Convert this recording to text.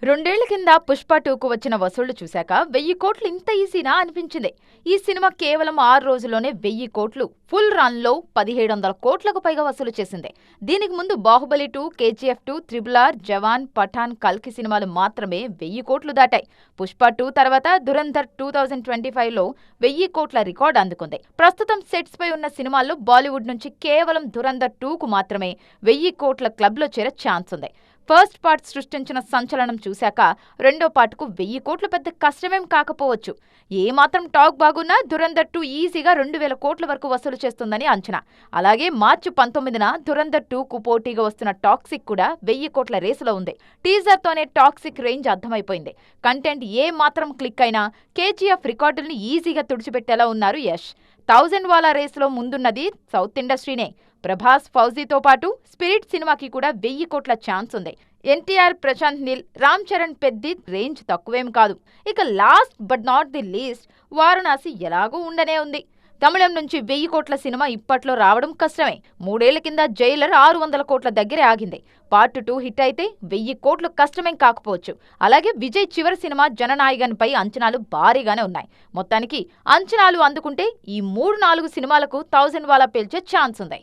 రెండేళ్ల కింద పుష్ప 2కు వచ్చిన వసూళ్లు చూశాక 1000 కోట్లు ఇంత ఈజీనా అనిపించింది. ఈ సినిమా కేవలం 6 రోజుల్లోనే 1000 కోట్లు ఫుల్ రన్ లో 1700 కోట్లకు పైగా వసూలు చేసింది. దీనికి ముందు బాహుబలి 2, కేజీఎఫ్ 2, త్రిబుల్ ఆర్, జవాన్, పఠాన్, కల్కి సినిమాలు మాత్రమే 1000 కోట్లు దాటాయి. పుష్ప 2 తర్వాత దురంధర్ 2025లో 1000 కోట్ల రికార్డు అందుకుంది. ప్రస్తుతం సెట్స్ పై ఉన్న సినిమాల్లో బాలీవుడ్ నుంచి కేవలం దురంధర్ 2కు మాత్రమే 1000 కోట్ల క్లబ్లో చేరే ఛాన్స్ ఉంది. ఫస్ట్ పార్ట్ సృష్టించిన సంచలనం చూశాక రెండో పార్ట్కు 1000 కోట్లు పెద్ద కష్టమేం కాకపోవచ్చు. ఏమాత్రం టాక్ బాగున్నా దురంధర్ 2 ఈజీగా 2000 కోట్ల వరకు వసూలు చేస్తుందని అంచనా. అలాగే మార్చి 19న దురంధర్ 2కు పోటీగా వస్తున్న టాక్సిక్ కూడా 1000 కోట్ల రేసులో ఉంది. టీజర్తోనే టాక్సిక్ రేంజ్ అర్థమైపోయింది. కంటెంట్ ఏ మాత్రం క్లిక్ అయినా కేజీఎఫ్ రికార్డుల్ని ఈజీగా తుడిచిపెట్టేలా ఉన్నారు యష్. 1000 వాలా రేసులో ముందున్నది సౌత్ ఇండస్ట్రీనే. ప్రభాస్, ఫౌజీతో పాటు స్పిరిట్ సినిమాకి కూడా 1000 కోట్ల ఛాన్స్ ఉంది. ఎన్టీఆర్, ప్రశాంత్ నీల్, రామ్ చరణ్ పెద్ది రేంజ్ తక్కువేం కాదు. ఇక last but not the least Varanasi ఎలాగూ ఉండనే ఉంది. తమిళం నుంచి 1000 కోట్ల సినిమా ఇప్పట్లో రావడం కష్టమే. 3 ఏళ్ల కింద జైలర్ 600 కోట్ల దగ్గరే ఆగింది. పార్ట్ 2 హిట్ అయితే 1000 కోట్లు కష్టమేం కాకపోవచ్చు. అలాగే విజయ్ చివరి సినిమా జననాయగన్ పై అంచనాలు భారీగానే ఉన్నాయి. మొత్తానికి అంచనాలు అందుకుంటే ఈ 3-4 సినిమాలకు 1000 వాలా పేల్చే ఛాన్స్ ఉంది.